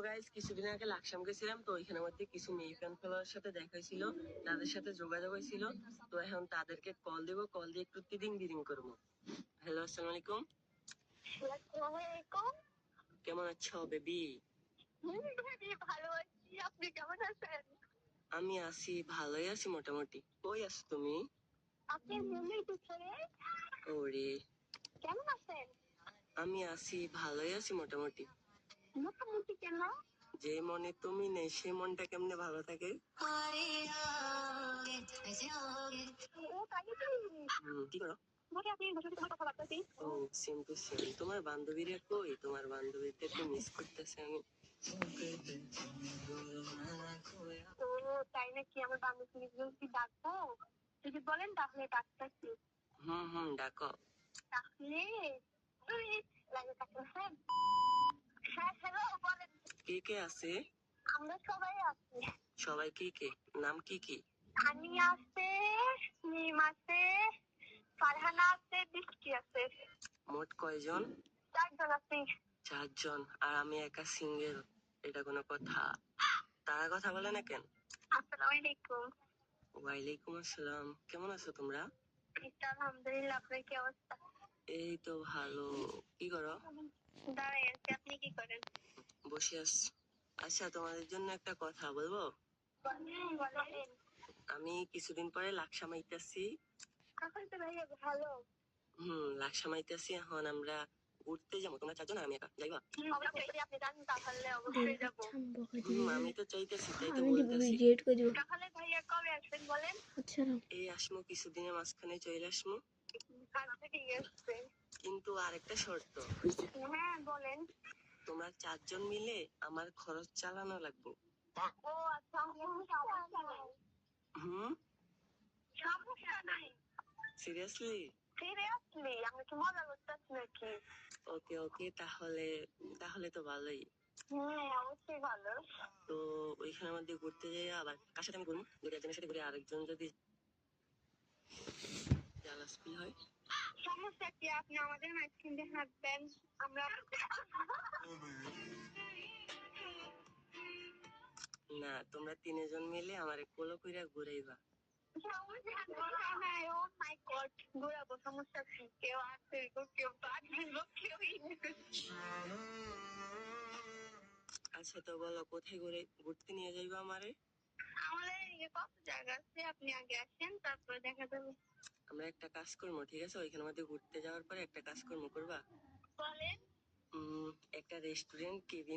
Guys কিছুদিন আগে লাকসাম গেছিলাম, তো ওইখানে মধ্যে কিছু মেয়ে ফ্যান ফলোয়ার সাথে দেখা হয়েছিল, তাদের সাথে যোগাযোগ হয়েছিল। তো এখন তাদেরকে কল দেবো, কল দিয়ে একটু তিদিং বিদিং করবো। হ্যালো, আসসালামু আলাইকুম। আসসালামাইকুম। কেমন আছো বেবি? ভালো আছি, আপনি কেমন আছেন? আমি আছি, ভালোই আছি মোটামুটি। কই আছো তুমি? আপনার মনের ভিতরে ওরে, কেমন আছেন? আমি আছি, ভালোই আছি মোটামুটি। মোটামুটি কেন? যে মনে তুমি নেই সে মনটা কেমনে ভালো থাকে? ও তাই কি? কি করো? আমাকে আপনি বসে তোমার কথা বার্তাছি। ও, সেম টু সেম। তোমার বান্ধবীরা কই? তোমার বান্ধবীদের একটু মিস করতেছে আমি। ও তাই নাকি? আমার বান্ধবী কি ডাকবো? যদি বলেন তাহলে ডাকতেছি। ডাকো। তাহলে লাগে থাকলে হ্যাঁ। হ্যাঁ হ্যালো বলেন। কে কে আছে? আমরা সবাই আছি। সবাই কে কে? নাম কি কি? আমি আছে, মিম আছে, ফারহানা আছে, বৃষ্টি আছে। মোট কয়জন? 4 জন আছি। 4 জন। আর আমি একা সিঙ্গেল, এটা কোনো কথা? তারা কথা বলে না কেন? আসসালামু আলাইকুম। ওয়ালাইকুম আসসালাম। কেমন আছো তোমরা? আলহামদুলিল্লাহ, আপনার কি অবস্থা? এই তো ভালো। কি করো? দাঁড়াই আছি, আপনি কি করেন? বসে আছি। আচ্ছা, তোমাদের জন্য একটা কথা বলবো? বলেন। আমি কিছুদিন পরে লাকসাম আইতাছি। এখন তো ভাইয়া ভালো। লাকসাম আইতাছি। এখন আমরা ঘুরতে যাবো, তোমরা 4 জন আর আমি একা, যাইবা? অবশ্যই আপনি জানেন, তাহলে অবশ্যই যাবো। আমি তো চাইতেছি, তাই তো বলতেছি। তাহলে ভাইয়া কবে আসবেন বলেন? এই আসমু, কিছুদিনের মাঝখানে চলে আসমু। আচ্ছা ঠিক আছে। কিন্তু আরেকটা শর্ত। হ্যাঁ বলেন। তোমরা 4 জন মিলে আমার খরচ চালানো লাগবে। ও আচ্ছা, সমস্যা নাই। হুম সমস্যা নাই। সিরিয়াসলি? সিরিয়াসলি? আমি কি মজা করতেছি নাকি? ওকে ওকে, তাহলে তাহলে তো ভালোই। হ্যাঁ অবশ্যই ভালো। তো ওইখানের মধ্যে ঘুরতে যাই, আবার কার সাথে আমি ঘুরবো? যদি একজনের সাথে ঘুরে আরেকজন যদি জালাস ফিল হয়। সমস্যা কি? আপনি আমাদের মাঝখান দিয়ে হাঁটবেন, আমরা না, তোমরা 3 জন মিলে আমার কোলো কইরা ঘুরাইবা। সমস্যা নাই। ও মাই গড, ঘুরাবো, সমস্যা কি? কেউ আছে গো, কেউ বাদ দিব, কেউই আচ্ছা, তো বলো কোথায় ঘুরতে নিয়ে যাইবা আমারে? আমাদের এদিকে কত জায়গা আছে, আপনি আগে আসেন তারপরে দেখা যাবে। আমরা একটা কাজ করবো, ঠিক আছে? ওইখানের মধ্যে ঘুরতে যাওয়ার পরে একটা কাজ করবো, করবা? বলেন। একটা রেস্টুরেন্ট কেবিন